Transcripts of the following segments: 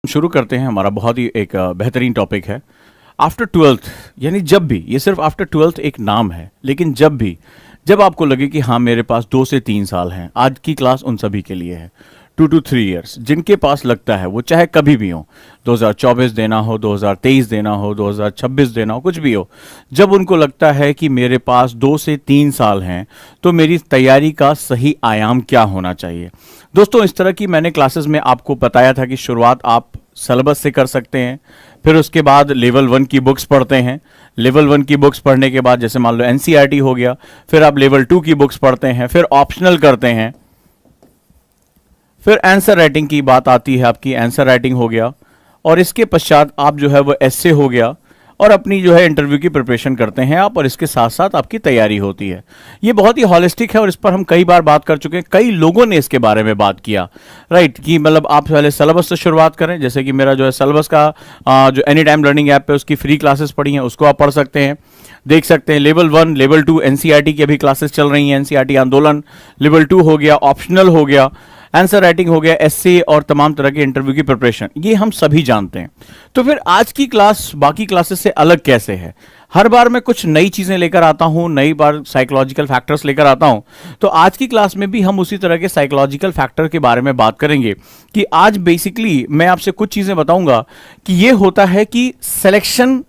शुरू करते हैं। हमारा बहुत ही एक बेहतरीन टॉपिक है आफ्टर ट्वेल्थ। यानी जब भी, ये सिर्फ आफ्टर ट्वेल्थ एक नाम है, लेकिन जब आपको लगे कि हाँ मेरे पास 2 से 3 साल हैं, आज की क्लास उन सभी के लिए है। 2 to 3 ईयर्स जिनके पास लगता है, वो चाहे कभी भी हो, 2024 देना हो, 2023 देना हो, 2026 देना हो, कुछ भी हो, जब उनको लगता है कि मेरे पास 2 से 3 साल हैं, तो मेरी तैयारी का सही आयाम क्या होना चाहिए। दोस्तों, इस तरह की मैंने क्लासेस में आपको बताया था कि शुरुआत आप सिलेबस से कर सकते हैं, फिर उसके बाद लेवल 1 की बुक्स पढ़ते हैं। लेवल 1 की बुक्स पढ़ने के बाद, जैसे मान लो एनसीईआरटी हो गया, फिर आप लेवल 2 की बुक्स पढ़ते हैं, फिर ऑप्शनल करते हैं, फिर आंसर राइटिंग की बात आती है, आपकी आंसर राइटिंग हो गया, और इसके पश्चात आप जो है वो एस्से हो गया, और अपनी जो है इंटरव्यू की प्रिपरेशन करते हैं आप, और इसके साथ साथ आपकी तैयारी होती है। ये बहुत ही हॉलिस्टिक है और इस पर हम कई बार बात कर चुके हैं, कई लोगों ने इसके बारे में बात किया, राइट, कि मतलब आप पहले सिलेबस से शुरुआत करें। जैसे कि मेरा जो है सिलेबस का जो एनी टाइम लर्निंग ऐप पे उसकी फ्री क्लासेस पढ़ी हैं, उसको आप पढ़ सकते हैं, देख सकते हैं। लेवल 1, लेवल 2 एनसीईआरटी की अभी क्लासेस चल रही हैं, एनसीईआरटी आंदोलन, लेवल 2 हो गया, ऑप्शनल हो गया, आंसर राइटिंग हो गया, एसए और तमाम तरह के इंटरव्यू की प्रिपरेशन, ये हम सभी जानते हैं। तो फिर आज की क्लास बाकी क्लासेस से अलग कैसे है? हर बार मैं कुछ नई चीजें लेकर आता हूं, नई बार साइकोलॉजिकल फैक्टर्स लेकर आता हूं। तो आज की क्लास में भी हम उसी तरह के साइकोलॉजिकल फैक्टर के बारे में बात करेंगे कि आज बेसिकली मैं आपसे कुछ चीजें बताऊंगा कि ये होता है कि सिलेक्शन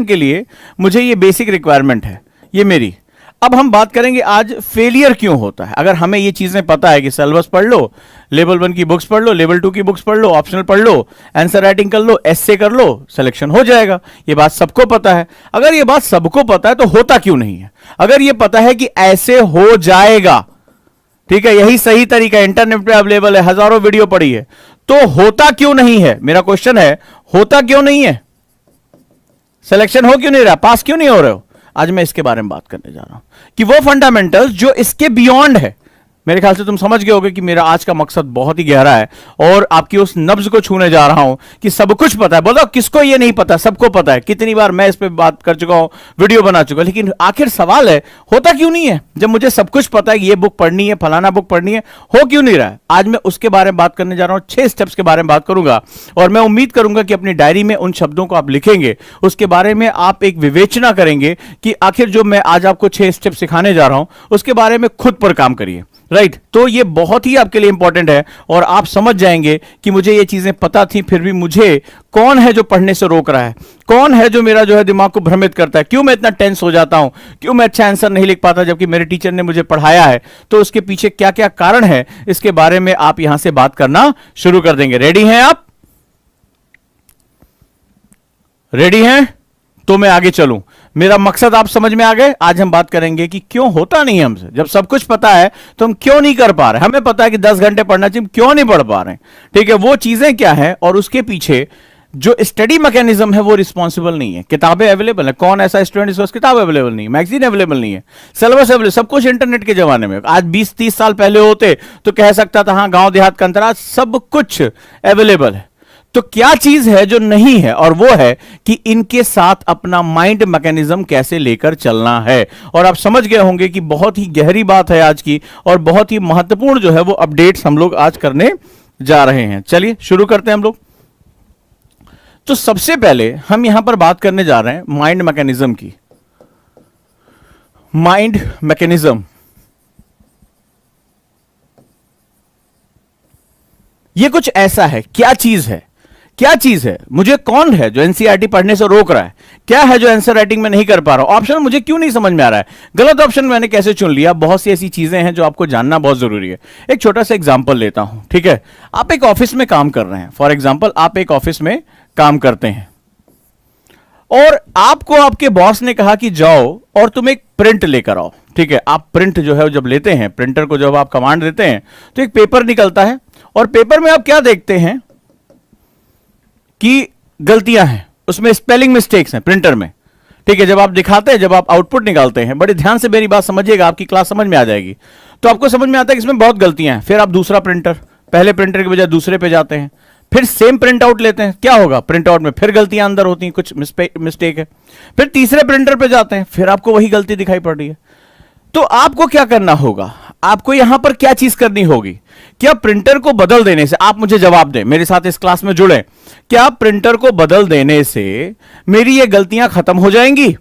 के लिए मुझे ये बेसिक रिक्वायरमेंट है, ये मेरी। अब हम बात करेंगे आज फेलियर क्यों होता है। अगर हमें ये चीजें पता है कि सिलेबस पढ़ लो, लेवल 1 की बुक्स पढ़ लो, लेवल 2 की बुक्स पढ़ लो, ऑप्शनल पढ़ लो, आंसर राइटिंग कर लो, एस्से कर लो, सिलेक्शन हो जाएगा, ये बात सबको पता है। अगर ये बात सबको पता है तो होता क्यों नहीं है? अगर ये पता है कि ऐसे हो जाएगा, ठीक है, यही सही तरीका इंटरनेट पे अवेलेबल है, हजारों वीडियो पड़ी है, तो होता क्यों नहीं है? मेरा क्वेश्चन है, होता क्यों नहीं है? सिलेक्शन हो क्यों नहीं रहा? पास क्यों नहीं हो रहे हो? आज मैं इसके बारे में बात करने जा रहा हूं कि वो फंडामेंटल्स जो इसके बियॉन्ड है। मेरे ख्याल से तुम समझ गए होगे कि मेरा आज का मकसद बहुत ही गहरा है और आपकी उस नब्ज को छूने जा रहा हूं कि सब कुछ पता है। बोलो किसको ये नहीं पता? सबको पता है। कितनी बार मैं इस पे बात कर चुका हूं, वीडियो बना चुका हूं, लेकिन आखिर सवाल है, होता क्यों नहीं है? जब मुझे सब कुछ पता है कि ये बुक पढ़नी है, फलाना बुक पढ़नी है, हो क्यों नहीं रहा है? आज मैं उसके बारे में बात करने जा रहा हूं, 6 स्टेप्स के बारे में बात करूंगा, और मैं उम्मीद करूंगा कि अपनी डायरी में उन शब्दों को आप लिखेंगे, उसके बारे में आप एक विवेचना करेंगे कि आखिर जो मैं आज आपको 6 स्टेप सिखाने जा रहा हूं उसके बारे में खुद पर काम करिए, राइट। तो ये बहुत ही आपके लिए इंपॉर्टेंट है और आप समझ जाएंगे कि मुझे ये चीजें पता थी, फिर भी मुझे कौन है जो पढ़ने से रोक रहा है, कौन है जो मेरा जो है दिमाग को भ्रमित करता है, क्यों मैं इतना टेंस हो जाता हूं, क्यों मैं अच्छा आंसर नहीं लिख पाता जबकि मेरे टीचर ने मुझे पढ़ाया है। तो उसके पीछे क्या क्या कारण है, इसके बारे में आप यहां से बात करना शुरू कर देंगे। रेडी हैं आप? रेडी हैं? तो मैं आगे चलूं। मेरा मकसद आप समझ में आ गए। आज हम बात करेंगे कि क्यों होता नहीं हमसे। जब सब कुछ पता है तो हम क्यों नहीं कर पा रहे? हमें पता है कि 10 घंटे पढ़ना चाहिए, क्यों नहीं पढ़ पा रहे? ठीक है, वो चीजें क्या है और उसके पीछे जो स्टडी मैकेनिज्म है वो रिस्पॉन्सिबल नहीं है। किताबें अवेलेबल है, कौन ऐसा स्टूडेंट जिसके पास किताब अवेलेबल नहीं है, मैगजीन अवेलेबल नहीं है, सिलेबस अवेलेबल, सब कुछ इंटरनेट के जमाने में। आज 20-30 साल पहले होते तो कह सकता था हाँ गांव देहात का अंतराल, सब कुछ अवेलेबल है। तो क्या चीज है जो नहीं है? और वो है कि इनके साथ अपना माइंड मैकेनिज्म कैसे लेकर चलना है। और आप समझ गए होंगे कि बहुत ही गहरी बात है आज की, और बहुत ही महत्वपूर्ण जो है वो अपडेट्स हम लोग आज करने जा रहे हैं। चलिए शुरू करते हैं हम लोग। तो सबसे पहले हम यहां पर बात करने जा रहे हैं माइंड मैकेनिज्म की। माइंड मैकेनिज्म ये कुछ ऐसा है, क्या चीज है? क्या चीज है? मुझे कौन है जो एनसीईआरटी पढ़ने से रोक रहा है? क्या है जो आंसर राइटिंग में नहीं कर पा रहा हूं? ऑप्शन मुझे क्यों नहीं समझ में आ रहा है? गलत ऑप्शन मैंने कैसे चुन लिया? बहुत सी ऐसी चीजें हैं जो आपको जानना बहुत जरूरी है। एक छोटा सा एग्जांपल लेता हूं, ठीक है। आप एक ऑफिस में काम कर रहे हैं, फॉर एग्जांपल आप एक ऑफिस में काम करते हैं और आपको आपके बॉस ने कहा कि जाओ और तुम एक प्रिंट लेकर आओ, ठीक है। आप प्रिंट जो है जब लेते हैं, प्रिंटर को जब आप कमांड देते हैं तो एक पेपर निकलता है, और पेपर में आप क्या देखते हैं कि गलतियां हैं, उसमें स्पेलिंग मिस्टेक्स हैं प्रिंटर में, ठीक है। जब आप दिखाते हैं, जब आप आउटपुट निकालते हैं, बड़े ध्यान से मेरी बात समझिएगा, आपकी क्लास समझ में आ जाएगी। तो आपको समझ में आता है कि इसमें बहुत गलतियां हैं। फिर आप दूसरा प्रिंटर, पहले प्रिंटर के बजाय दूसरे पे जाते हैं, फिर सेम प्रिंट आउट लेते हैं, क्या होगा? प्रिंट आउट में फिर गलतियां अंदर होती हैं, कुछ मिस्टेक है। फिर तीसरे प्रिंटर पे जाते हैं, फिर आपको वही गलती दिखाई पड़ रही है। तो आपको क्या करना होगा? आपको यहां पर क्या चीज करनी होगी? क्या प्रिंटर को बदल देने से, आप मुझे जवाब दें, मेरे साथ इस क्लास में जुड़े, क्या प्रिंटर को बदल देने से मेरी ये गलतियां खत्म हो जाएंगी?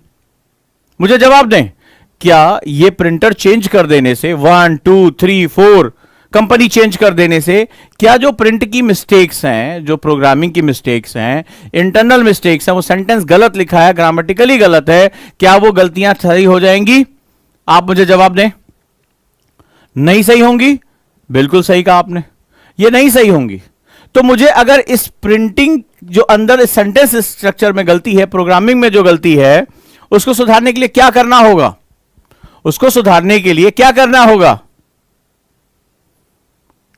मुझे जवाब दें, क्या ये प्रिंटर चेंज कर देने से, 1 2 3 4 कंपनी चेंज कर देने से, क्या जो प्रिंट की मिस्टेक्स हैं, जो प्रोग्रामिंग की मिस्टेक्स हैं, इंटरनल मिस्टेक्स हैं, वो सेंटेंस गलत लिखा है, ग्रामेटिकली गलत है, क्या वो गलतियां सही हो जाएंगी? आप मुझे जवाब दें। नहीं सही होंगी? बिल्कुल सही कहा आपने, ये नहीं सही होंगी। तो मुझे अगर इस प्रिंटिंग जो अंदर इस सेंटेंस स्ट्रक्चर में गलती है, प्रोग्रामिंग में जो गलती है, उसको सुधारने के लिए क्या करना होगा? उसको सुधारने के लिए क्या करना होगा?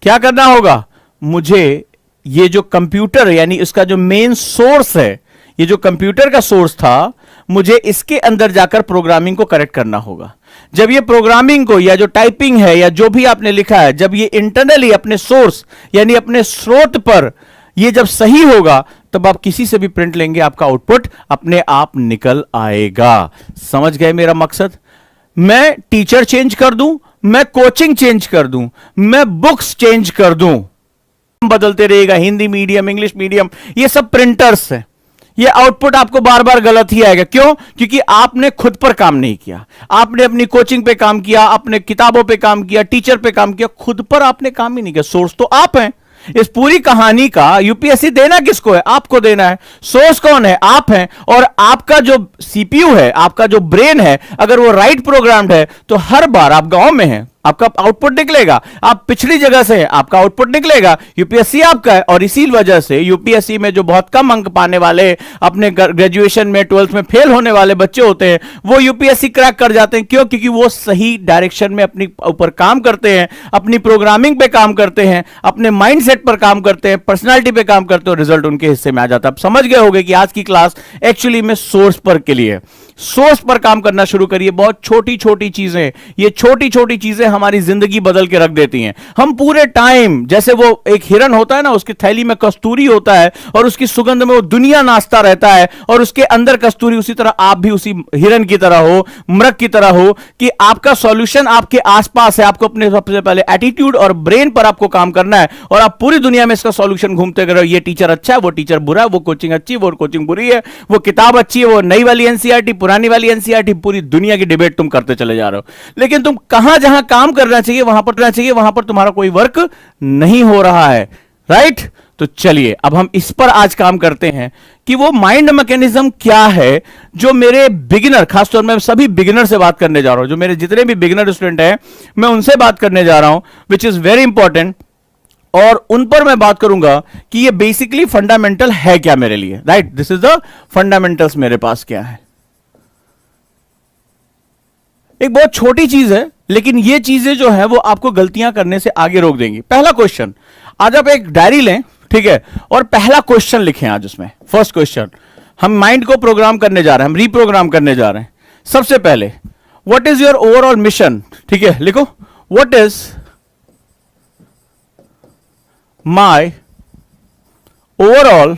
क्या करना होगा? मुझे ये जो कंप्यूटर यानी इसका जो मेन सोर्स है, ये जो कंप्यूटर का सोर्स था, मुझे इसके अंदर जाकर प्रोग्रामिंग को करेक्ट करना होगा। जब ये प्रोग्रामिंग को या जो टाइपिंग है या जो भी आपने लिखा है, जब ये इंटरनली अपने सोर्स यानी अपने स्रोत पर ये जब सही होगा, तब आप किसी से भी प्रिंट लेंगे, आपका आउटपुट अपने आप निकल आएगा। समझ गए मेरा मकसद? मैं टीचर चेंज कर दूं, मैं कोचिंग चेंज कर दूं, मैं बुक्स चेंज कर दूं, बदलते रहेगा, हिंदी मीडियम, इंग्लिश मीडियम, ये सब प्रिंटर्स हैं। ये आउटपुट आपको बार बार गलत ही आएगा। क्यों? क्योंकि आपने खुद पर काम नहीं किया, आपने अपनी कोचिंग पे काम किया, अपने किताबों पे काम किया, टीचर पे काम किया, खुद पर आपने काम ही नहीं किया। सोर्स तो आप हैं। इस पूरी कहानी का यूपीएससी देना किसको है? आपको देना है। सोर्स कौन है? आप हैं। और आपका जो सीपीयू है, आपका जो ब्रेन है, अगर वो राइट प्रोग्राम्ड है, तो हर बार आप गांव में हैं, आपका आउटपुट निकलेगा। आप पिछड़ी जगह से हैं, आपका आउटपुट निकलेगा। यूपीएससी आपका है। और इसी वजह से यूपीएससी में जो बहुत कम अंक पाने वाले, अपने ग्रेजुएशन में, 12th में फेल होने वाले बच्चे होते हैं, वो यूपीएससी क्रैक कर जाते हैं। क्यों? क्योंकि वो सही डायरेक्शन में अपनी ऊपर काम करते हैं, अपनी प्रोग्रामिंग पे काम करते हैं, अपने माइंडसेट पर काम करते हैं, पर्सनालिटी पे काम करते हैं, और रिजल्ट उनके हिस्से में आ जाता है। आप समझ गए होंगे कि आज की क्लास एक्चुअली में सोर्स पर के लिए। सोर्स पर काम करना शुरू करिए। बहुत छोटी छोटी चीजें, ये छोटी छोटी चीजें हमारी जिंदगी बदल के रख देती हैं। हम पूरे टाइम, जैसे वो एक हिरन होता है ना, उसकी थैली में कस्तूरी होता है और उसकी सुगंध में वो दुनिया नाचता रहता है, और उसके अंदर कस्तूरी, उसी तरह आप भी उसी हिरन की तरह हो, मृग की तरह हो, कि आपका सॉल्यूशन आपके आसपास है। आपको अपने सबसे पहले एटीट्यूड और ब्रेन पर आपको काम करना है, और आप पूरी दुनिया में इसका सॉल्यूशन घूमते रहो। ये टीचर अच्छा है, वो टीचर बुरा है, वो कोचिंग अच्छी है, वो कोचिंग बुरी है, वो किताब अच्छी है, वो नई वाली एनसीईआरटी, पुरानी वाली एनसीईआरटी, पूरी दुनिया की डिबेट तुम करते चले जा रहे हो। लेकिन तुम कहां, जहां काम करना चाहिए वहां पर तुम्हारा कोई वर्क नहीं हो रहा है। राइट? तो चलिए अब हम इस पर आज काम करते हैं कि वो माइंड मैकेनिज्म क्या है जो मेरे बिगिनर, खासतौर में सभी बिगिनर से बात करने जा रहा हूं, जो मेरे जितने भी बिगिनर स्टूडेंट हैं, मैं उनसे बात करने जा रहा हूं, विच इज वेरी इंपॉर्टेंट। और उन पर मैं बात करूंगा कि ये बेसिकली फंडामेंटल है क्या मेरे लिए। Right? This is the fundamentals मेरे पास क्या है। एक बहुत छोटी चीज है, लेकिन ये चीजें जो है वो आपको गलतियां करने से आगे रोक देंगी। पहला क्वेश्चन, आज आप एक डायरी लें, ठीक है, और पहला क्वेश्चन लिखें। आज उसमें फर्स्ट क्वेश्चन, हम माइंड को प्रोग्राम करने जा रहे हैं, हम रीप्रोग्राम करने जा रहे हैं। सबसे पहले, what is your overall mission? ठीक है, लिखो, what is my overall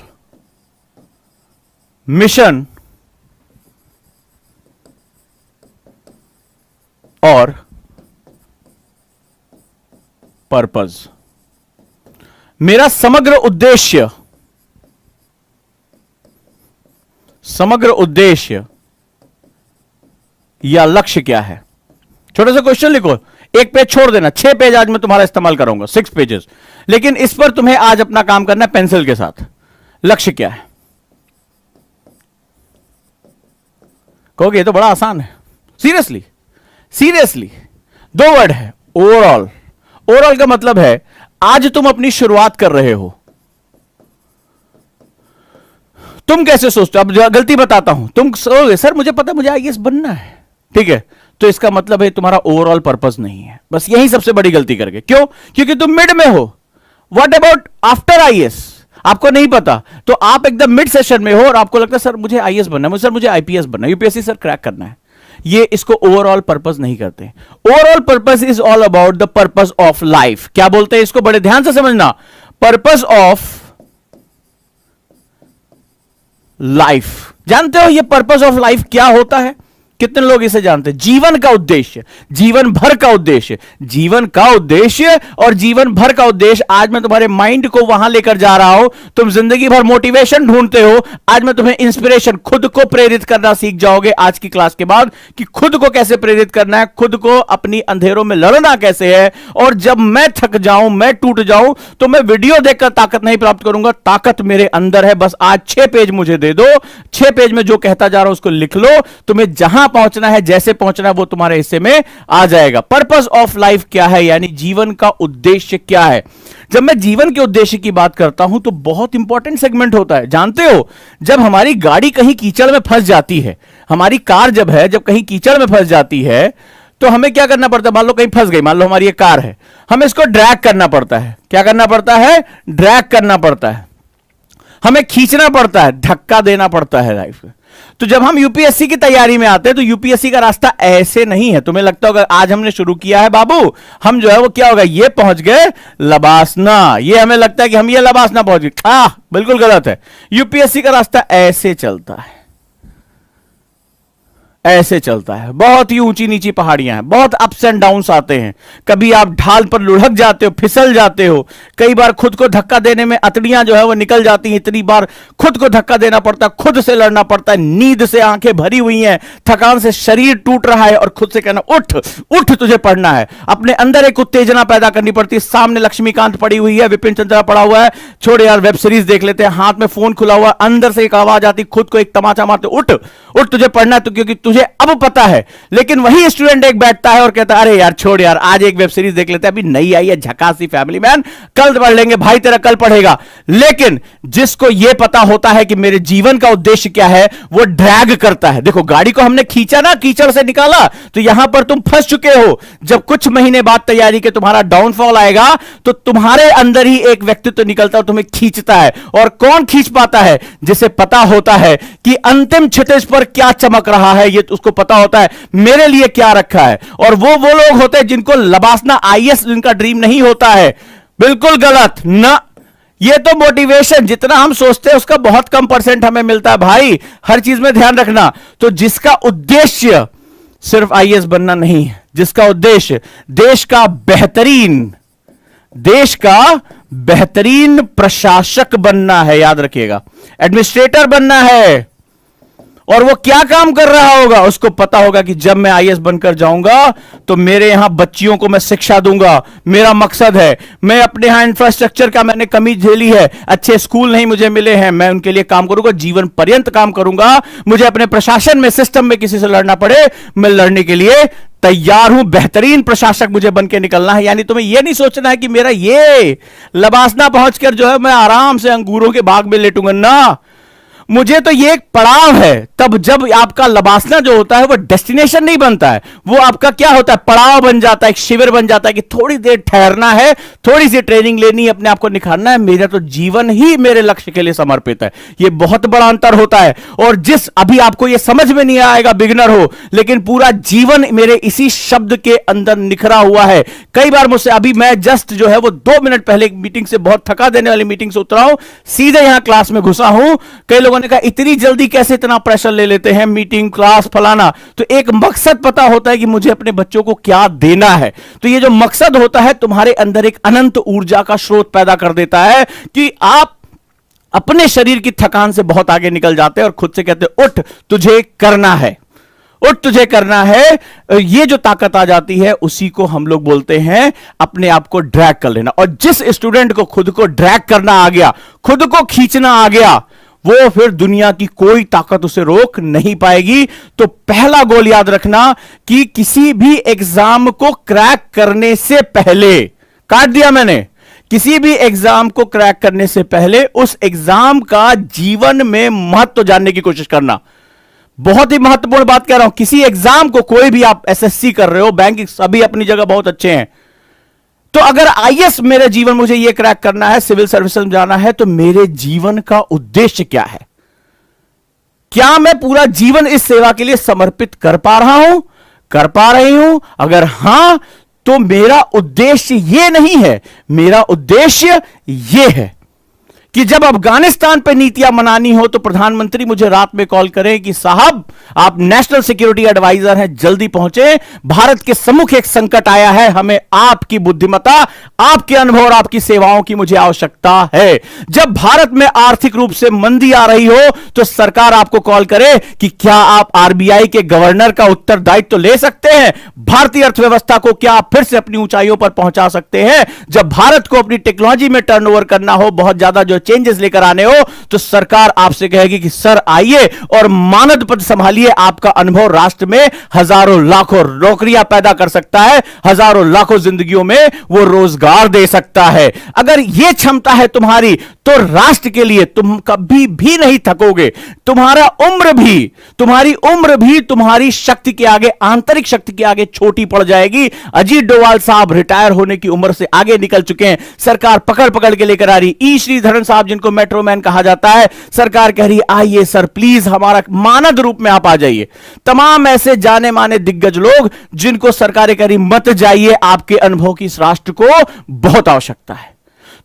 mission और पर्पज। मेरा समग्र उद्देश्य या लक्ष्य क्या है? छोटा सा क्वेश्चन लिखो, एक पेज छोड़ देना। 6 पेज आज मैं तुम्हारा इस्तेमाल करूंगा, 6 पेजेस, लेकिन इस पर तुम्हें आज अपना काम करना है पेंसिल के साथ। लक्ष्य क्या है? कहोगे ये तो बड़ा आसान है। सीरियसली 2 वर्ड है, ओवरऑल। ओवरऑल का मतलब है आज तुम अपनी शुरुआत कर रहे हो। तुम कैसे सोचते हो? अब गलती बताता हूं, तुम सोचोगे सर मुझे पता है मुझे आईएएस बनना है, ठीक है, तो इसका मतलब है तुम्हारा ओवरऑल पर्पस नहीं है। बस यही सबसे बड़ी गलती करके। क्यों? क्योंकि तुम मिड में हो। What about after IAS? आपको नहीं पता, तो आप एकदम मिड सेशन में हो और आपको लगता है सर मुझे आईएएस बनना है, सर मुझे आईपीएस बनना है, यूपीएससी सर क्रैक करना है। ये इसको ओवरऑल पर्पस नहीं करते। Overall purpose is all about the purpose of life. क्या बोलते हैं इसको? बड़े ध्यान से समझना, पर्पस ऑफ लाइफ। जानते हो ये पर्पस ऑफ लाइफ क्या होता है? कितने लोग इसे जानते हैं? जीवन का उद्देश्य, जीवन भर का उद्देश्य, जीवन का उद्देश्य और जीवन भर का उद्देश्य। आज मैं तुम्हारे माइंड को वहां लेकर जा रहा हूं। तुम जिंदगी भर मोटिवेशन ढूंढते हो, आज मैं तुम्हें इंस्पिरेशन, खुद को प्रेरित करना सीख जाओगे आज की क्लास के बाद, कि खुद को कैसे प्रेरित करना है, खुद को अपनी अंधेरों में लड़ना कैसे है। और जब मैं थक जाऊं, मैं टूट जाऊं, तो मैं वीडियो देखकर ताकत नहीं प्राप्त करूंगा, ताकत मेरे अंदर है। बस आज 6 पेज मुझे दे दो, 6 पेज में जो कहता जा रहा हूं उसको लिख लो। तुम्हें जहां पहुंचना है, जैसे पहुंचना है, वो तुम्हारे हिस्से में आ जाएगा। पर्पस ऑफ लाइफ क्या है, यानी जीवन का उद्देश्य क्या है। जब मैं जीवन के उद्देश्य की बात करता हूं तो बहुत इंपॉर्टेंट सेगमेंट होता है। जानते हो, जब हमारी गाड़ी कहीं कीचड़ में फंस जाती है, हमारी कार जब कहीं कीचड़ में फंस जाती है, तो हमें क्या करना पड़ता है? मान लो कहीं फंस गई, मान लो हमारी ये कार है, हमें इसको ड्रैग करना पड़ता है। क्या करना पड़ता है? ड्रैग करना पड़ता है, हमें खींचना पड़ता है, धक्का देना पड़ता है लाइफ में। तो जब हम यूपीएससी की तैयारी में आते हैं तो यूपीएससी का रास्ता ऐसे नहीं है। तुम्हें लगता होगा आज हमने शुरू किया है बाबू, हम जो है वो क्या होगा, ये पहुंच गए लबासना, ये हमें लगता है कि हम ये लबासना पहुंच गए। बिल्कुल गलत है। यूपीएससी का रास्ता ऐसे चलता है, ऐसे चलता है। बहुत ही ऊंची नीची पहाड़ियां हैं, बहुत अप्स एंड डाउन्स आते हैं। कभी आप ढाल पर लुढ़क जाते हो, फिसल जाते हो, कई बार खुद को धक्का देने में अतड़ियां जो है वो निकल जाती हैं। इतनी बार खुद को धक्का देना पड़ता है, खुद से लड़ना पड़ता है, नींद से आंखें भरी हुई हैं, थकान से शरीर टूट रहा है, और खुद से कहना उठ उठ, तुझे पढ़ना है। अपने अंदर एक उत्तेजना पैदा करनी पड़ती है। सामने लक्ष्मीकांत पड़ी हुई है, विपिन चंद्रा पड़ा हुआ है, छोड़ यार वेब सीरीज देख लेते हैं, हाथ में फोन खुला हुआ, अंदर से एक आवाज आती, खुद को एक तमाचा मारते, उठ उठ, तुझे पढ़ना है। तो क्योंकि तुझे अब पता है। लेकिन वही स्टूडेंट एक बैठता है और कहता है अरे यार छोड़ यार, आज एक वेब सीरीज देख लेते हैं, अभी नई आई है झकासी फैमिली मैन, कल पढ़ लेंगे। भाई तेरा कल पढ़ेगा। लेकिन जिसको यह पता होता है कि मेरे जीवन का उद्देश्य क्या है, वो ड्रैग करता है। देखो, गाड़ी को हमने खींचा ना, कीचड़ से निकाला, तो यहां पर तुम फंस चुके हो। जब कुछ महीने बाद तैयारी के तुम्हारा डाउनफॉल आएगा, तो तुम्हारे अंदर ही एक व्यक्तित्व निकलता है, तुम्हें खींचता है। और कौन खींच पाता है? जिसे पता होता है कि अंतिम क्षितिज पर क्या चमक रहा है, ये उसको पता होता है मेरे लिए क्या रखा है। और वो लोग होते हैं जिनको लबासना आईएएस जिनका ड्रीम नहीं होता है। बिल्कुल गलत ना। ये तो मोटिवेशन जितना हम सोचते हैं उसका बहुत कम परसेंट हमें मिलता है भाई, हर चीज में ध्यान रखना। तो जिसका उद्देश्य सिर्फ आईएएस बनना नहीं है, जिसका उद्देश्य देश का बेहतरीन प्रशासक बनना है, याद रखिएगा, एडमिनिस्ट्रेटर बनना है। और वो क्या काम कर रहा होगा, उसको पता होगा कि जब मैं आईएएस बनकर जाऊंगा तो मेरे यहां बच्चियों को मैं शिक्षा दूंगा। मेरा मकसद है, मैं अपने यहां इंफ्रास्ट्रक्चर का मैंने कमी झेली है, अच्छे स्कूल नहीं मुझे मिले हैं, मैं उनके लिए काम करूंगा, जीवन पर्यंत काम करूंगा। मुझे अपने प्रशासन में, सिस्टम में किसी से लड़ना पड़े, मैं लड़ने के लिए तैयार हूं। बेहतरीन प्रशासक मुझे बन के निकलना है। यानी तुम्हें यह नहीं सोचना है कि मेरा ये लबासना पहुंचकर जो है मैं आराम से अंगूरों के बाग में लेटूंगा ना। मुझे तो ये एक पड़ाव है। तब जब आपका लबासना जो होता है वो डेस्टिनेशन नहीं बनता है, वो आपका क्या होता है, पड़ाव बन जाता है, एक शिविर बन जाता है कि थोड़ी देर ठहरना है, थोड़ी सी ट्रेनिंग लेनी है, अपने आप को निखारना है। मेरा तो जीवन ही मेरे लक्ष्य के लिए समर्पित है। ये बहुत बड़ा अंतर होता है। और जिस अभी आपको ये समझ में नहीं आएगा, बिगिनर हो, लेकिन पूरा जीवन मेरे इसी शब्द के अंदर निखरा हुआ है। कई बार मुझसे, अभी मैं जस्ट जो है वो 2 मिनट पहले एक मीटिंग से, बहुत थका देने वाली मीटिंग से उतरा हूं, सीधे यहां क्लास में घुसा हूं। कई लोगों ने कहा इतनी जल्दी कैसे इतना प्रेशर ले लेते हैं, मीटिंग, क्लास, फलाना। तो एक मकसद पता होता है कि मुझे अपने बच्चों को क्या देना है। तो ये जो मकसद होता है तुम्हारे अंदर एक अनंत ऊर्जा का स्रोत पैदा कर देता है कि आप अपने शरीर की थकान से बहुत आगे निकल जाते हैं और खुद से कहते हैं उठ तुझे करना है, उठ तुझे करना है। ये जो ताकत आ जाती है उसी को हम लोग बोलते हैं अपने आप को ड्रैग कर लेना। और जिस स्टूडेंट को खुद को ड्रैग करना आ गया, खुद को खींचना आ गया, वो फिर दुनिया की कोई ताकत उसे रोक नहीं पाएगी। तो पहला गोल याद रखना कि किसी भी एग्जाम को क्रैक करने से पहले, काट दिया मैंने, किसी भी एग्जाम को क्रैक करने से पहले उस एग्जाम का जीवन में महत्व जानने की कोशिश करना। बहुत ही महत्वपूर्ण बात कह रहा हूं। किसी एग्जाम को, कोई भी आप एसएससी कर रहे हो, बैंक, सभी अपनी जगह बहुत अच्छे हैं। तो अगर आईएएस मेरे जीवन, मुझे यह क्रैक करना है, सिविल सर्विस में जाना है, तो मेरे जीवन का उद्देश्य क्या है? क्या मैं पूरा जीवन इस सेवा के लिए समर्पित कर पा रहा हूं, कर पा रही हूं? अगर हां, तो मेरा उद्देश्य यह नहीं है, मेरा उद्देश्य यह है कि जब अफगानिस्तान पे नीतियां बनानी हो तो प्रधानमंत्री मुझे रात में कॉल करें कि साहब आप नेशनल सिक्योरिटी एडवाइजर हैं, जल्दी पहुंचे, भारत के सम्मुख एक संकट आया है, हमें आपकी बुद्धिमत्ता, आपके अनुभव और आपकी सेवाओं की मुझे आवश्यकता है। जब भारत में आर्थिक रूप से मंदी आ रही हो तो सरकार आपको कॉल करे कि क्या आप आरबीआई के गवर्नर का उत्तरदायित्व तो ले सकते हैं, भारतीय अर्थव्यवस्था को क्या आप फिर से अपनी ऊंचाइयों पर पहुंचा सकते हैं। जब भारत को अपनी टेक्नोलॉजी में टर्नओवर करना हो, बहुत ज्यादा जो चेंजेस लेकर आने हो, तो सरकार आपसे कहेगी कि सर आइए और मानद पद संभालिए, आपका अनुभव राष्ट्र में हजारों लाखों नौकरियां पैदा कर सकता है, हजारों लाखों जिंदगियों में वो रोजगार दे सकता है। अगर यह क्षमता है तुम्हारी तो राष्ट्र के लिए तुम कभी भी नहीं थकोगे। तुम्हारी उम्र भी तुम्हारी शक्ति के आगे, आंतरिक शक्ति के आगे छोटी पड़ जाएगी। अजीत डोभाल साहब रिटायर होने की उम्र से आगे निकल चुके हैं, सरकार पकड़ पकड़ के लेकर आ रही। ई श्रीधरन साहब जिनको मेट्रो मैन कहा जाता है, सरकार कह रही है आइए सर प्लीज हमारा मानद रूप में आप आ जाइए। तमाम ऐसे जाने माने दिग्गज लोग जिनको सरकारें कह रही मत जाइए, आपके अनुभव की इस राष्ट्र को बहुत आवश्यकता है।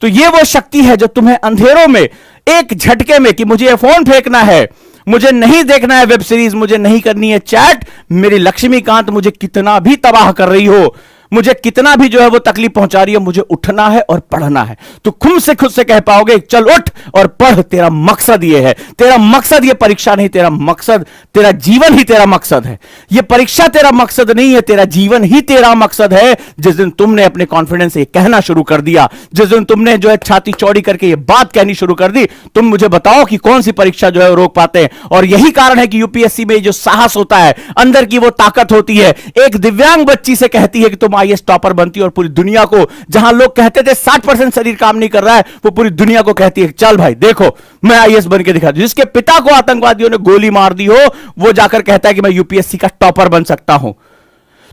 तो यह वो शक्ति है जो तुम्हें अंधेरों में एक झटके में कि मुझे फोन फेंकना है, मुझे नहीं देखना है वेब सीरीज, मुझे नहीं करनी है चैट, मेरी लक्ष्मीकांत मुझे कितना भी तबाह कर रही हो, मुझे कितना भी जो है वो तकलीफ पहुंचा रही है, मुझे उठना है और पढ़ना है, तो खुद से कह पाओगे चल उठ और पढ़। तेरा मकसद ये है, तेरा मकसद ये परीक्षा नहीं, तेरा मकसद, तेरा जीवन ही तेरा मकसद है। ये परीक्षा तेरा मकसद नहीं है, तेरा जीवन ही तेरा मकसद है। जिस दिन तुमने अपने कॉन्फिडेंस से कहना शुरू कर दिया, जिस दिन तुमने जो है छाती चौड़ी करके ये बात कहनी शुरू कर दी, तुम मुझे बताओ कि कौन सी परीक्षा जो है रोक पाते हैं। और यही कारण है कि यूपीएससी में जो साहस होता है, अंदर की वो ताकत होती है, एक दिव्यांग बच्ची से कहती है कि तुम आईएएस टॉपर बनती है, और पूरी दुनिया को, जहां लोग कहते थे 60% शरीर काम नहीं कर रहा है, वो पूरी दुनिया को कहती है चल भाई देखो मैं आईएएस बन के दिखा दूं। जिसके पिता को आतंकवादियों ने गोली मार दी हो, वो जाकर कहता है कि मैं यूपीएससी का टॉपर बन सकता हूं।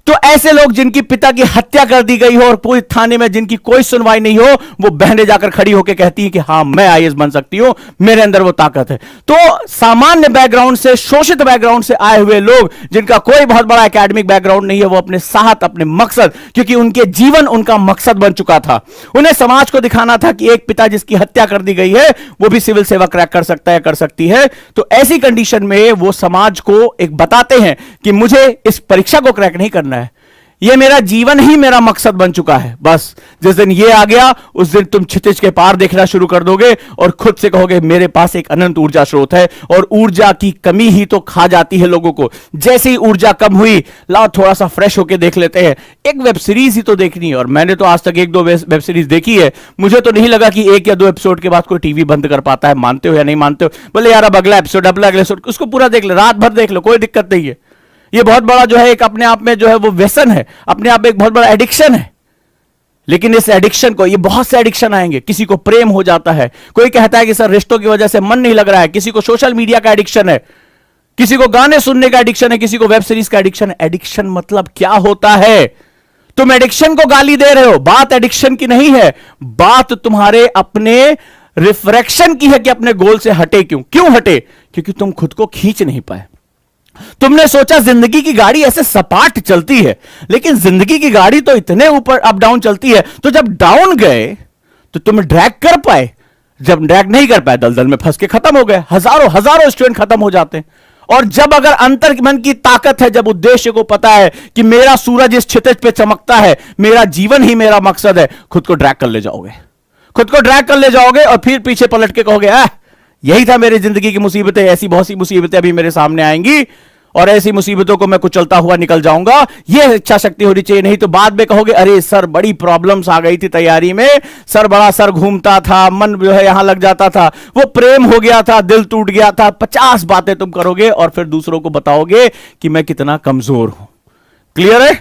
तो ऐसे लोग जिनकी पिता की हत्या कर दी गई हो और पूरी थाने में जिनकी कोई सुनवाई नहीं हो, वो बहनें जाकर खड़ी होकर कहती हैं कि हां मैं आईएएस बन सकती हूं, मेरे अंदर वो ताकत है। तो सामान्य बैकग्राउंड से, शोषित बैकग्राउंड से आए हुए लोग जिनका कोई बहुत बड़ा एकेडमिक बैकग्राउंड नहीं है, वो अपने साहत, अपने मकसद, क्योंकि उनके जीवन उनका मकसद बन चुका था, उन्हें समाज को दिखाना था कि एक पिता जिसकी हत्या कर दी गई है वो भी सिविल सेवा क्रैक कर सकता है, कर सकती है। तो ऐसी कंडीशन में वो समाज को एक बताते हैं कि मुझे इस परीक्षा को क्रैक नहीं करना है, ये मेरा जीवन ही मेरा मकसद बन चुका है। बस जिस दिन ये आ गया उस दिन तुम क्षितिज के पार देखना शुरू कर दोगे और खुद से कहोगे मेरे पास एक अनंत ऊर्जा स्रोत है। और ऊर्जा की कमी ही तो खा जाती है लोगों को। जैसे ही ऊर्जा कम हुई, लाओ थोड़ा सा फ्रेश होके देख लेते हैं, एक वेब सीरीज ही तो देखनी है। और मैंने तो आज तक 1-2 वेब सीरीज देखी है, मुझे तो नहीं लगा कि 1 या 2 एपिसोड के बाद कोई टीवी बंद कर पाता है। मानते हो या नहीं मानते हो, बोले यार अब अगला एपिसोड उसको पूरा देख ले, रात भर देख लो, कोई दिक्कत नहीं है। ये बहुत बड़ा जो है एक अपने आप में जो है वो व्यसन है, अपने आप में एक बहुत बड़ा एडिक्शन है। लेकिन इस एडिक्शन को, ये बहुत से एडिक्शन आएंगे, किसी को प्रेम हो जाता है, कोई कहता है कि सर रिश्तों की वजह से मन नहीं लग रहा है, किसी को सोशल मीडिया का एडिक्शन है, किसी को गाने सुनने का एडिक्शन है, किसी को वेब सीरीज का एडिक्शन है। एडिक्शन मतलब क्या होता है? तुम एडिक्शन को गाली दे रहे हो, बात एडिक्शन की नहीं है, बात तुम्हारे अपने रिफ्रैक्शन की है कि अपने गोल से हटे। क्यों हटे? क्योंकि तुम खुद को खींच नहीं पाए। तुमने सोचा जिंदगी की गाड़ी ऐसे सपाट चलती है, लेकिन जिंदगी की गाड़ी तो इतने ऊपर अप डाउन चलती है, तो जब डाउन गए तो तुम ड्रैग कर पाए, जब ड्रैग नहीं कर पाए दलदल में फंस के खत्म हो गए। हजारों स्टूडेंट खत्म हो जाते हैं। और जब अगर अंतर मन की ताकत है, जब उद्देश्य को पता है कि मेरा सूरज इस क्षितिज पे चमकता है, मेरा जीवन ही मेरा मकसद है, खुद को ड्रैग कर ले जाओगे और फिर पीछे पलट के कहोगे यही था मेरी जिंदगी की मुसीबतें, ऐसी बहुत सी मुसीबतें अभी मेरे सामने आएंगी और ऐसी मुसीबतों को मैं कुचलता हुआ निकल जाऊंगा। यह इच्छा शक्ति होनी चाहिए। नहीं तो बाद में कहोगे अरे सर बड़ी प्रॉब्लम्स आ गई थी तैयारी में, सर बड़ा सर घूमता था, मन जो है यहां लग जाता था, वो प्रेम हो गया था, दिल टूट गया था। 50 बातें तुम करोगे और फिर दूसरों को बताओगे कि मैं कितना कमजोर हूं। क्लियर है?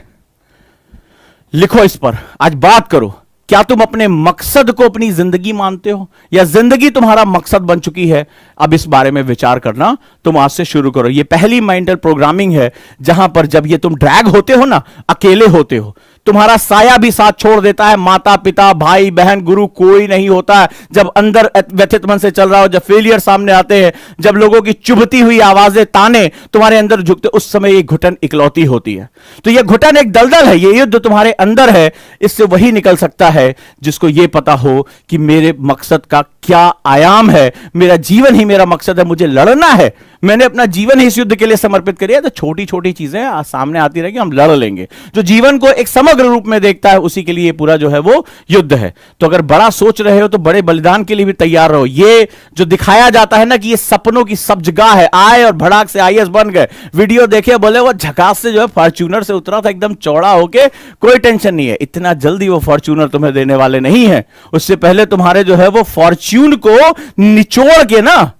लिखो इस पर, आज बात करो। क्या तुम अपने मकसद को अपनी जिंदगी मानते हो या जिंदगी तुम्हारा मकसद बन चुकी है? अब इस बारे में विचार करना तुम आज से शुरू करो। ये पहली मेंटल प्रोग्रामिंग है जहां पर जब ये तुम ड्रैग होते हो ना, अकेले होते हो, तुम्हारा साया भी साथ छोड़ देता है, माता पिता भाई बहन गुरु कोई नहीं होता है जब अंदर व्यथित मन से चल रहा हो, जब फेलियर सामने आते हैं, जब लोगों की चुभती हुई आवाजें ताने तुम्हारे अंदर झुकते, उस समय ये घुटन इकलौती होती है। तो ये घुटन एक दलदल है, ये युद्ध तुम्हारे अंदर है। इससे वही निकल सकता है जिसको ये पता हो कि मेरे मकसद का क्या आयाम है, मेरा जीवन ही मेरा मकसद है, मुझे लड़ना है, मैंने अपना जीवन ही इस युद्ध के लिए समर्पित करी है। तो छोटी छोटी चीजें सामने आती रहेगी, हम लड़ लेंगे। जो जीवन को एक समग्र रूप में देखता है उसी के लिए पूरा जो है वो युद्ध है। तो अगर बड़ा सोच रहे हो तो बड़े बलिदान के लिए भी तैयार रहो। ये जो दिखाया जाता है ना कि ये सपनों की सब जगह है, आए और भड़ाक से आईएएस बन गए, वीडियो देखे बोले वो झकास से जो है फॉर्च्यूनर से उतरा था एकदम चौड़ा होके, कोई टेंशन नहीं है। इतना जल्दी वो फॉर्च्यूनर तुम्हें देने वाले नहीं है, उससे पहले तुम्हारे जो है वो फॉर्च्यून को निचोड़ के ना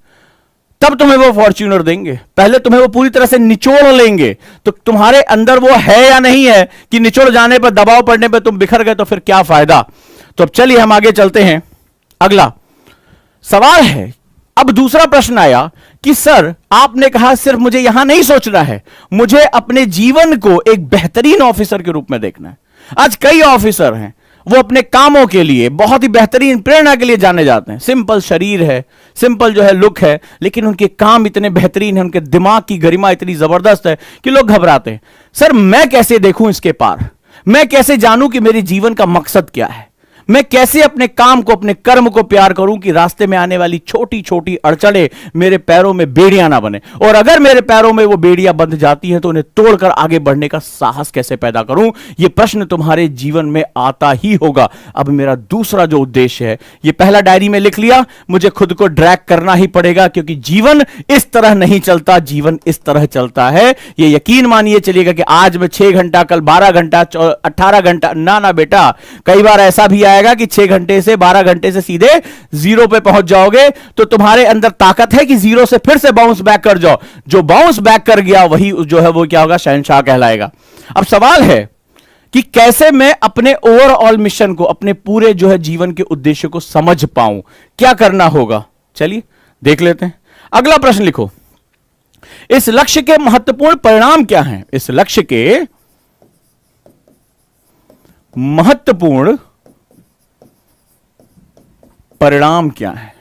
तब तुम्हें वो फॉर्च्यूनर देंगे। पहले तुम्हें वो पूरी तरह से निचोड़ लेंगे। तो तुम्हारे अंदर वो है या नहीं है कि निचोड़ जाने पर, दबाव पड़ने पर तुम बिखर गए तो फिर क्या फायदा। तो अब चलिए हम आगे चलते हैं। अगला सवाल है, अब दूसरा प्रश्न आया कि सर आपने कहा सिर्फ मुझे यहां नहीं सोचना है, मुझे अपने जीवन को एक बेहतरीन ऑफिसर के रूप में देखना है। आज कई ऑफिसर हैं, वो अपने कामों के लिए बहुत ही बेहतरीन प्रेरणा के लिए जाने जाते हैं। सिंपल शरीर है, सिंपल जो है लुक है, लेकिन उनके काम इतने बेहतरीन हैं, उनके दिमाग की गरिमा इतनी जबरदस्त है कि लोग घबराते हैं। सर मैं कैसे देखूं इसके पार, मैं कैसे जानूं कि मेरे जीवन का मकसद क्या है, मैं कैसे अपने काम को, अपने कर्म को प्यार करूं कि रास्ते में आने वाली छोटी छोटी अड़चने मेरे पैरों में बेड़ियां ना बने, और अगर मेरे पैरों में वो बेड़ियां बंध जाती हैं तो उन्हें तोड़कर आगे बढ़ने का साहस कैसे पैदा करूं। यह प्रश्न तुम्हारे जीवन में आता ही होगा। अब मेरा दूसरा जो उद्देश्य है, यह पहला डायरी में लिख लिया, मुझे खुद को ड्रैग करना ही पड़ेगा, क्योंकि जीवन इस तरह नहीं चलता, जीवन इस तरह चलता है। यह यकीन मानिए चलिएगा कि आज मैं 6 घंटा, कल 12 घंटा, 18 घंटा, ना बेटा, कई बार ऐसा भी आएगा कि 6 घंटे से 12 घंटे से सीधे 0 पे पहुंच जाओगे। तो तुम्हारे अंदर ताकत है कि 0 से फिर से बाउंस बैक कर जाओ। जो बाउंस बैक कर गया वही जो है वो क्या होगा, शहंशाह कहलाएगा। अब सवाल है कि कैसे मैं अपने ओवरऑल मिशन को, अपने पूरे जो है जीवन के उद्देश्य को समझ पाऊं, क्या करना होगा। चलिए देख लेते हैं। अगला प्रश्न लिखो, इस लक्ष्य के महत्वपूर्ण परिणाम क्या हैं। इस लक्ष्य के महत्वपूर्ण परिणाम क्या है।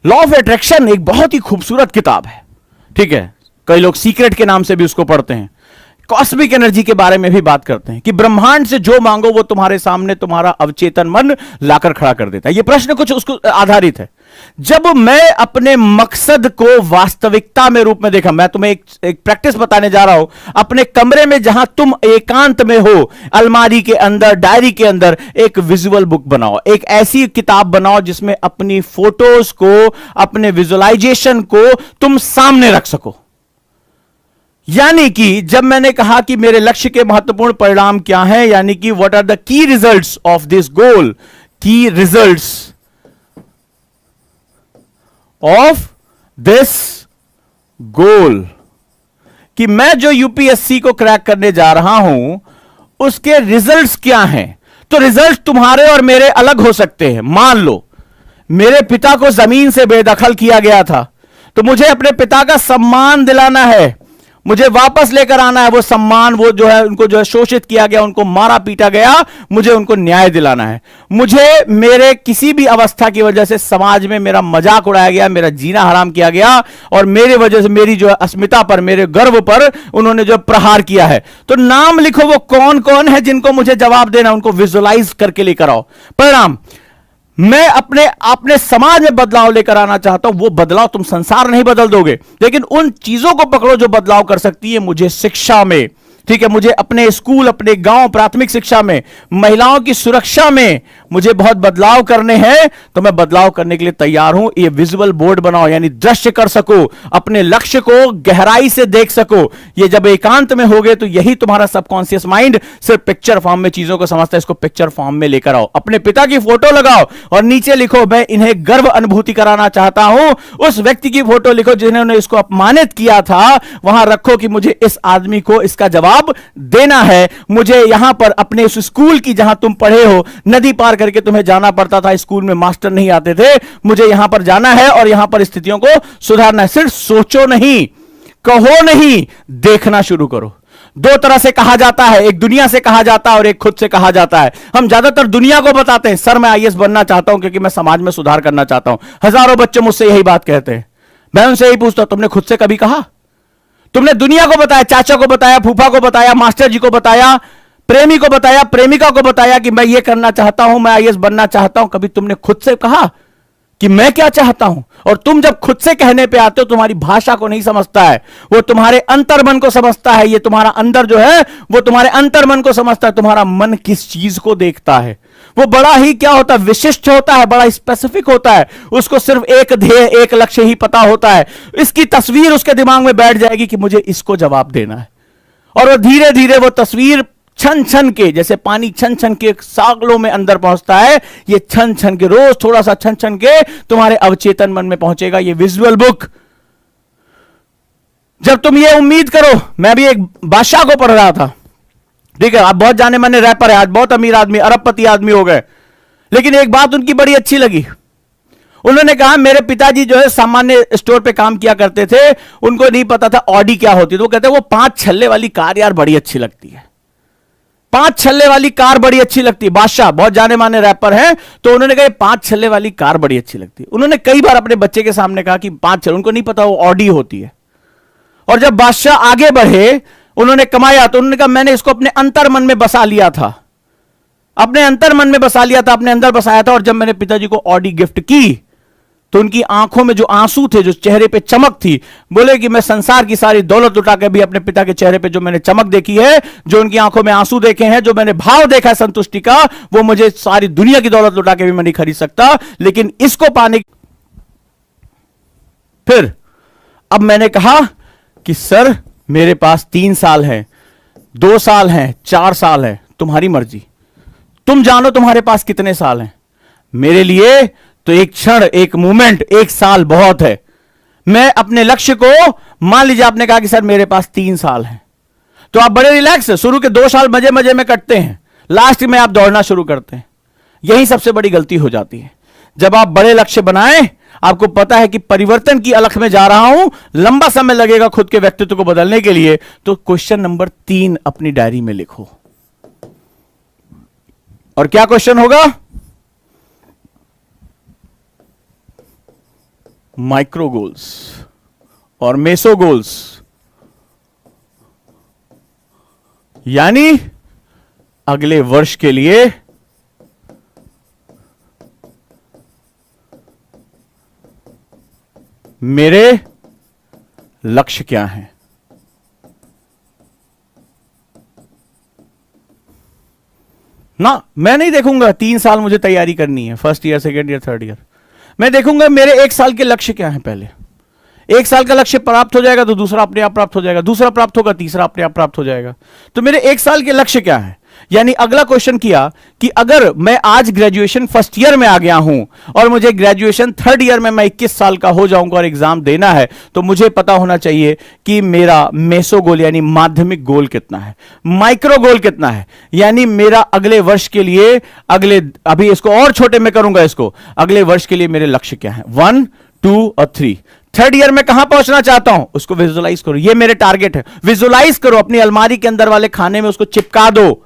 लॉ ऑफ अट्रैक्शन एक बहुत ही खूबसूरत किताब है, ठीक है। कई लोग सीक्रेट के नाम से भी उसको पढ़ते हैं। कॉस्मिक एनर्जी के बारे में भी बात करते हैं कि ब्रह्मांड से जो मांगो वो तुम्हारे सामने तुम्हारा अवचेतन मन लाकर खड़ा कर देता है। यह प्रश्न कुछ उसको आधारित है। जब मैं अपने मकसद को वास्तविकता में रूप में देखा, मैं तुम्हें एक प्रैक्टिस बताने जा रहा हूं। अपने कमरे में जहां तुम एकांत में हो, अलमारी के अंदर, डायरी के अंदर एक विजुअल बुक बनाओ, एक ऐसी किताब बनाओ जिसमें अपनी फोटोज को, अपने विजुअलाइजेशन को तुम सामने रख सको। यानी कि जब मैंने कहा कि मेरे लक्ष्य के महत्वपूर्ण परिणाम क्या हैं, यानी कि what are the key results of this goal, key results of this गोल, कि मैं जो यूपीएससी को क्रैक करने जा रहा हूं उसके रिजल्ट्स क्या हैं। तो रिजल्ट तुम्हारे और मेरे अलग हो सकते हैं। मान लो मेरे पिता को जमीन से बेदखल किया गया था, तो मुझे अपने पिता का सम्मान दिलाना है, मुझे वापस लेकर आना है वो सम्मान, वो जो है उनको जो है शोषित किया गया, उनको मारा पीटा गया, मुझे उनको न्याय दिलाना है। मुझे मेरे किसी भी अवस्था की वजह से समाज में मेरा मजाक उड़ाया गया, मेरा जीना हराम किया गया, और मेरे वजह से मेरी जो है अस्मिता पर, मेरे गर्व पर उन्होंने जो प्रहार किया है। तो नाम लिखो वो कौन कौन है जिनको मुझे जवाब देना, उनको विजुअलाइज करके लेकर आओ। परिणाम, मैं अपने समाज में बदलाव लेकर आना चाहता हूं। वो बदलाव तुम संसार नहीं बदल दोगे, लेकिन उन चीजों को पकड़ो जो बदलाव कर सकती है। मुझे शिक्षा में, ठीक है, मुझे अपने स्कूल, अपने गांव, प्राथमिक शिक्षा में, महिलाओं की सुरक्षा में मुझे बहुत बदलाव करने हैं, तो मैं बदलाव करने के लिए तैयार हूं। ये विजुअल बोर्ड बनाओ, यानी दृश्य कर सको, अपने लक्ष्य को गहराई से देख सको। ये जब एकांत में होगे तो यही तुम्हारा सबकॉन्शियस माइंड सिर्फ पिक्चर फॉर्म में चीजों को समझता है। इसको पिक्चर फॉर्म में लेकर आओ। अपने पिता की फोटो लगाओ और नीचे लिखो, मैं इन्हें गर्व अनुभूति कराना चाहता हूं। उस व्यक्ति की फोटो लिखो जिन्होंने इसको अपमानित किया था, वहां रखो कि मुझे इस आदमी को इसका जवाब देना है। मुझे यहां पर अपने उस स्कूल की, जहां तुम पढ़े हो, नदी पार करके तुम्हें जाना पड़ता था, स्कूल में मास्टर नहीं आते थे, मुझे यहां पर जाना है और यहां पर स्थितियों को सुधारना है। सिर्फ सोचो नहीं, कहो नहीं, देखना शुरू करो। दो तरह से कहा जाता है, एक दुनिया से कहा जाता है और एक खुद से कहा जाता है। हम ज्यादातर दुनिया को बताते हैं, सर मैं आईएएस बनना चाहता हूं क्योंकि मैं समाज में सुधार करना चाहता हूं। हजारों बच्चे मुझसे यही बात कहते हैं। मैं उनसे यही पूछता हूं, तुमने खुद से कभी कहा? तुमने दुनिया को बताया, चाचा को बताया, फूफा को बताया, मास्टर जी को बताया, प्रेमी को बताया, प्रेमिका को बताया कि मैं ये करना चाहता हूं, मैं आईएएस बनना चाहता हूं। कभी तुमने खुद से कहा कि मैं क्या चाहता हूं? और तुम जब खुद से कहने पे आते हो, तुम्हारी भाषा को नहीं समझता है, वो तुम्हारे अंतर्मन को समझता है। ये तुम्हारा अंदर जो है वो तुम्हारे अंतर्मन को समझता है। तुम्हारा मन किस चीज को देखता है वो बड़ा ही क्या होता है, विशिष्ट होता है, बड़ा स्पेसिफिक होता है। उसको सिर्फ एक ध्येय, एक लक्ष्य ही पता होता है। इसकी तस्वीर उसके दिमाग में बैठ जाएगी कि मुझे इसको जवाब देना है, और वो धीरे धीरे वो तस्वीर छन छन के, जैसे पानी छन छन के सागलों में अंदर पहुंचता है, ये छन छन के रोज थोड़ा सा छन छन के तुम्हारे अवचेतन मन में पहुंचेगा। ये विजुअल बुक, जब तुम ये उम्मीद करो, मैं भी एक बादशाह को पढ़ रहा था, ठीक है, आप बहुत जाने माने रैपर है, आज बहुत अमीर आदमी, अरबपति आदमी हो गए, लेकिन एक बात उनकी बड़ी अच्छी लगी। उन्होंने कहा मेरे पिताजी जो है सामान्य स्टोर पे काम किया करते थे, उनको नहीं पता था ऑडी क्या होती, तो वो कहते हैं वो 5 छल्ले वाली कार यार बड़ी अच्छी लगती है, 5 छल्ले वाली कार बड़ी अच्छी लगती है। बादशाह बहुत जाने माने रैपर हैं, तो उन्होंने कहा 5 छल्ले वाली कार बड़ी अच्छी लगती है। उन्होंने कई बार अपने बच्चे के सामने कहा कि 5 छल्ले, उनको नहीं पता वो ऑडी होती है। और जब बादशाह आगे बढ़े, उन्होंने कमाया, तो उन्होंने कहा मैंने इसको अपने अंतर मन में बसा लिया था, अपने अंतर मन में बसा लिया था, अपने अंदर बसाया था। और जब मैंने पिताजी को ऑडी गिफ्ट की, तो उनकी आंखों में जो आंसू थे, जो चेहरे पे चमक थी, बोले कि मैं संसार की सारी दौलत लुटा के भी अपने पिता के चेहरे पे जो मैंने चमक देखी है, जो उनकी आंखों में आंसू देखे हैं, जो मैंने भाव देखा है संतुष्टि का, वो मुझे सारी दुनिया की दौलत लुटा के भी मैं नहीं खरीद सकता। लेकिन इसको पाने, फिर अब मैंने कहा कि सर मेरे पास 3 साल है, 2 साल है, 4 साल है, तुम्हारी मर्जी, तुम जानो तुम्हारे पास कितने साल हैं। मेरे लिए तो एक क्षण, एक मोमेंट, 1 साल बहुत है। मैं अपने लक्ष्य को, मान लीजिए आपने कहा कि सर मेरे पास 3 साल हैं, तो आप बड़े रिलैक्स है, शुरू के 2 साल मजे मजे में कटते हैं, लास्ट में आप दौड़ना शुरू करते हैं। यही सबसे बड़ी गलती हो जाती है। जब आप बड़े लक्ष्य बनाएं, आपको पता है कि परिवर्तन की अलख में जा रहा हूं, लंबा समय लगेगा खुद के व्यक्तित्व को बदलने के लिए, तो क्वेश्चन नंबर 3 अपनी डायरी में लिखो। और क्या क्वेश्चन होगा? माइक्रो गोल्स और मेसो गोल्स, यानी अगले वर्ष के लिए मेरे लक्ष्य क्या हैं। ना मैं नहीं देखूंगा 3 साल मुझे तैयारी करनी है, first year, second year, third year, मैं देखूंगा मेरे 1 साल के लक्ष्य क्या है। पहले 1 साल का लक्ष्य प्राप्त हो जाएगा तो दूसरा अपने आप प्राप्त हो जाएगा, दूसरा प्राप्त होगा, तीसरा अपने आप प्राप्त हो जाएगा। तो मेरे 1 साल के लक्ष्य क्या है? यानी अगला क्वेश्चन किया कि अगर मैं आज ग्रेजुएशन फर्स्ट ईयर में आ गया हूं और मुझे ग्रेजुएशन थर्ड ईयर में मैं 21 साल का हो जाऊंगा और एग्जाम देना है, तो मुझे पता होना चाहिए कि मेरा मेसो गोल यानी माध्यमिक गोल कितना है, माइक्रो गोल कितना है, यानी मेरा अगले वर्ष के लिए, अभी इसको और छोटे में करूंगा, इसको अगले वर्ष के लिए मेरे लक्ष्य क्या है, 1, 2 और 3। थर्ड ईयर में कहां पहुंचना चाहता हूं उसको विजुअलाइज करो, ये मेरे टारगेट है, विजुअलाइज करो, अपनी अलमारी के अंदर वाले खाने में उसको चिपका दो।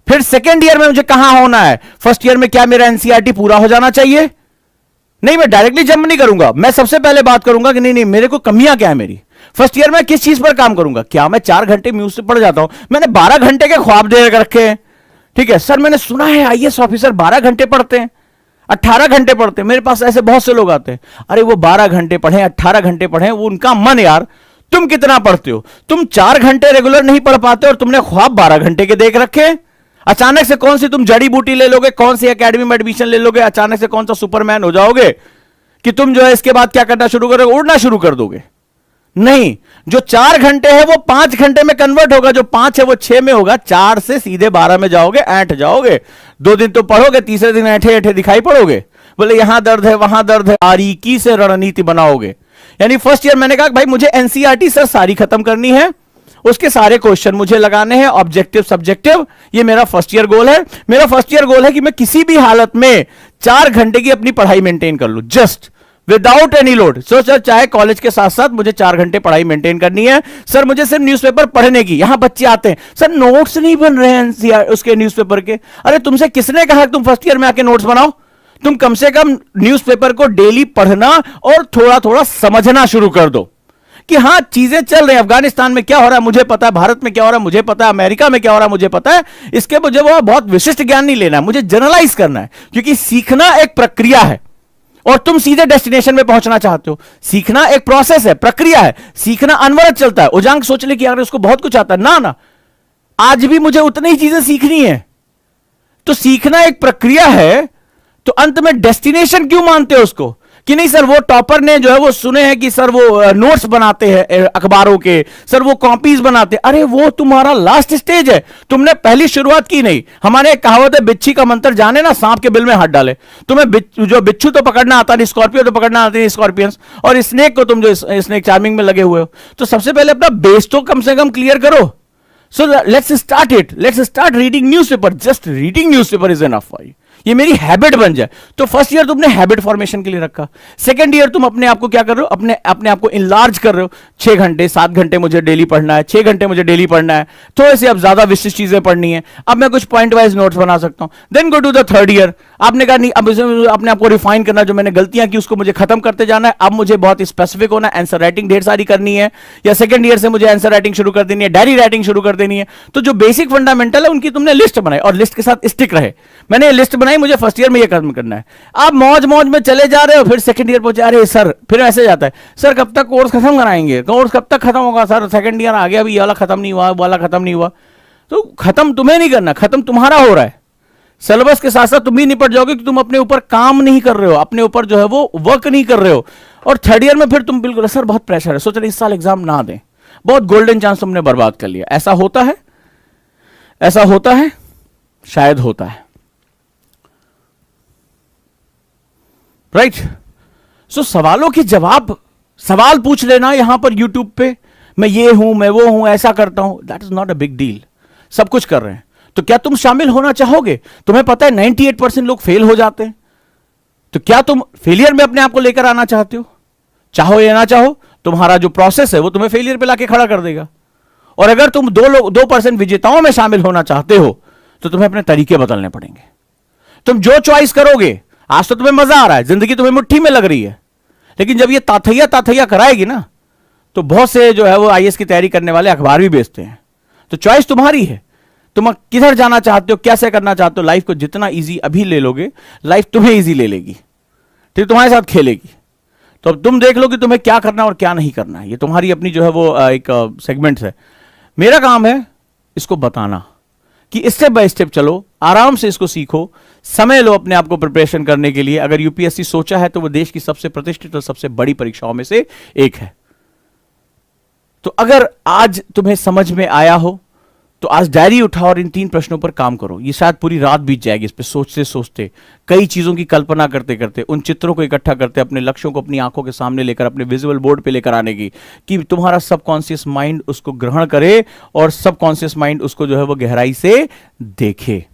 फिर सेकेंड ईयर में मुझे कहां होना है, फर्स्ट ईयर में क्या मेरा एनसीईआरटी पूरा हो जाना चाहिए? नहीं, मैं डायरेक्टली जंप नहीं करूंगा, मैं सबसे पहले बात करूंगा कि नहीं मेरे को कमियां क्या है मेरी। फर्स्ट ईयर में किस चीज पर काम करूंगा, क्या मैं 4 घंटे म्यूजिक से पढ़ जाता हूं, मैंने 12 घंटे के ख्वाब दे रखे हैं, ठीक है सर, मैंने सुना है आईएएस ऑफिसर 12 घंटे पढ़ते हैं, 18 घंटे पढ़ते हैं, मेरे पास ऐसे बहुत से लोग आते हैं, अरे वो 12 घंटे पढ़े, 18 घंटे पढ़े, वो उनका मन यार, तुम कितना पढ़ते हो? तुम 4 घंटे रेगुलर नहीं पढ़ पाते और तुमने ख्वाब 12 घंटे के देख रखे। अचानक से कौन सी तुम जड़ी बूटी ले लोगे, कौन सी एकेडमी में एडमिशन ले लोगे, अचानक से कौन सा सुपरमैन हो जाओगे कि तुम जो है इसके बाद क्या करना शुरू करोगे, उड़ना शुरू कर दोगे? नहीं, जो 4 घंटे है वो 5 घंटे में कन्वर्ट होगा, जो 5 है वो 6 में होगा, 4 से सीधे 12 में जाओगे, ऐंठ जाओगे, 2 दिन तो पढ़ोगे, तीसरे दिन ऐठे ऐठे दिखाई पड़ोगे, बोले यहां दर्द है वहां दर्द है, बारीकी से रणनीति बनाओगे। यानी फर्स्ट ईयर मैंने कहा भाई मुझे एनसीईआरटी सर सारी खत्म करनी है उसके सारे क्वेश्चन मुझे लगाने हैं, ऑब्जेक्टिव सब्जेक्टिव। ये मेरा फर्स्ट ईयर गोल है। मेरा फर्स्ट ईयर गोल है कि मैं किसी भी हालत में 4 घंटे की अपनी पढ़ाई मेंटेन कर लूं, just without any load. So sir, चाहे कॉलेज के साथ साथ मुझे 4 घंटे पढ़ाई मेंटेन करनी है। सर मुझे सिर्फ न्यूज़पेपर पढ़ने की। यहां बच्चे आते हैं, सर नोट्स नहीं बन रहे हैं उसके न्यूज़पेपर के। अरे तुमसे किसने कहा तुम फर्स्ट ईयर में आके नोट्स बनाओ? तुम कम से कम न्यूज़पेपर को डेली पढ़ना और थोड़ा थोड़ा समझना शुरू कर दो कि हां चीजें चल रही हैं। अफगानिस्तान में क्या हो रहा है मुझे पता है, भारत में क्या हो रहा है मुझे पता है, अमेरिका में क्या हो रहा है मुझे पता है। इसके मुझे वो बहुत विशिष्ट ज्ञान नहीं लेना है, मुझे जनरलाइज करना है, क्योंकि सीखना एक प्रक्रिया है और तुम सीधे डेस्टिनेशन में पहुंचना चाहते हो। सीखना एक प्रोसेस है, प्रक्रिया है। सीखना अनवरत चलता है। उजांग सोच ले कि अगर उसको बहुत कुछ आता है, ना ना, आज भी मुझे उतनी ही चीजें सीखनी है। तो सीखना एक प्रक्रिया है, तो अंत में डेस्टिनेशन क्यों मानते हो उसको कि नहीं सर वो टॉपर ने जो है वो सुने हैं कि सर वो नोट्स बनाते हैं अखबारों के, सर वो कॉपीज बनाते हैं। अरे वो तुम्हारा लास्ट स्टेज है, तुमने पहली शुरुआत की नहीं। हमारे एक कहावत है, बिच्छी का मंत्र जाने ना सांप के बिल में हाथ डाले। तुम्हें जो बिच्छू तो पकड़ना आता नहीं, स्कॉर्पियो तो पकड़ना आती नहीं स्कॉर्पियंस, और स्नेक को तुम जो स्नेक चार्मिंग में लगे हुए हो। तो सबसे पहले अपना बेस तो कम से कम क्लियर करो। So let's start it, let's start reading newspaper. Just reading newspaper is enough for you. ये मेरी हैबिट बन जाए। तो फर्स्ट ईयर तुमने हैबिट फॉर्मेशन के लिए रखा। सेकंड ईयर तुम अपने आप को क्या कर रहे हो, अपने आप को इनलार्ज कर रहे हो। 6 घंटे 7 घंटे मुझे डेली पढ़ना है, 6 घंटे मुझे डेली पढ़ना है। थोड़े से अब ज्यादा विशिष्ट चीजें पढ़नी है, अब मैं कुछ पॉइंट वाइज नोट्स बना सकता हूं। Then go to the third year. आपने कहा नहीं, अब अपने आप को रिफाइन करना, जो मैंने गलतियां की उसको मुझे खत्म करते जाना है। अब मुझे बहुत स्पेसिफिक होना है, आंसर राइटिंग ढेर सारी करनी है, या सेकंड ईयर से मुझे आंसर राइटिंग शुरू कर देनी है, डायरी राइटिंग शुरू कर देनी है। तो जो बेसिक फंडामेंटल है उनकी तुमने लिस्ट बनाई और लिस्ट के साथ स्टिक रहे। मैंने ये लिस्ट बनाई, मुझे फर्स्ट ईयर में ये खत्म करना है। आप मौज मौज में चले जा रहे हो, फिर सेकंड ईयर पहुंचे, अरे सर फिर ऐसे जाता है, सर कब तक कोर्स खत्म कराएंगे, कोर्स कब तक खत्म होगा सर, सेकंड ईयर आ गया, अभी ये वाला खत्म नहीं हुआ, वाला खत्म नहीं हुआ। तो खत्म तुम्हें नहीं करना, खत्म तुम्हारा हो रहा है। सिलेबस के साथ साथ तुम भी निपट जाओगे कि तुम अपने ऊपर काम नहीं कर रहे हो, अपने ऊपर जो है वो वर्क नहीं कर रहे हो। और थर्ड ईयर में फिर तुम बिल्कुल सर बहुत प्रेशर है, सोच रहे इस साल एग्जाम ना दें, बहुत गोल्डन चांस तुमने बर्बाद कर लिया। ऐसा होता है, ऐसा होता है, शायद होता है, राइट। सो सवालों के जवाब, सवाल पूछ लेना यहां पर यूट्यूब पे, मैं ये हूं, मैं वो हूं, ऐसा करता हूं, that is not a big deal. सब कुछ कर रहे हैं, तो क्या तुम शामिल होना चाहोगे? तुम्हें पता है 98% लोग फेल हो जाते हैं, तो क्या तुम फेलियर में अपने आप को लेकर आना चाहते हो? चाहो या ना चाहो, तुम्हारा जो प्रोसेस है वो तुम्हें फेलियर पे लाके खड़ा कर देगा। और अगर तुम 2% विजेताओं में शामिल होना चाहते हो, तो तुम्हें अपने तरीके बदलने पड़ेंगे। तुम जो चॉइस करोगे, आज तो तुम्हें मजा आ रहा है, जिंदगी तुम्हें मुट्ठी में लग रही है, लेकिन जब ये ताथैया कराएगी ना, तो बहुत से जो है वो आईएएस की तैयारी करने वाले अखबार भी बेचते हैं। तो चॉइस तुम्हारी है, तुम किधर जाना चाहते हो, कैसे करना चाहते हो। लाइफ को जितना इजी अभी ले लोगे, लाइफ तुम्हें इजी ले लेगी, ठीक, तुम्हारे साथ खेलेगी। तो अब तुम देख लो कि तुम्हें क्या करना और क्या नहीं करना है। ये तुम्हारी अपनी जो है वो एक सेगमेंट है। मेरा काम है इसको बताना कि स्टेप बाय स्टेप चलो, आराम से इसको सीखो, समय लो अपने आप को प्रिपरेशन करने के लिए। अगर यूपीएससी सोचा है तो वो देश की सबसे प्रतिष्ठित और सबसे बड़ी परीक्षाओं में से एक है। तो अगर आज तुम्हें समझ में आया हो तो आज डायरी उठाओ और इन 3 प्रश्नों पर काम करो। ये शायद पूरी रात बीत जाएगी इस पर सोचते सोचते, कई चीजों की कल्पना करते करते, उन चित्रों को इकट्ठा करते, अपने लक्ष्यों को अपनी आंखों के सामने लेकर, अपने विजुअल बोर्ड पे लेकर आने की, कि तुम्हारा सबकॉन्शियस माइंड उसको ग्रहण करे और सबकॉन्शियस माइंड उसको जो है वो गहराई से देखे।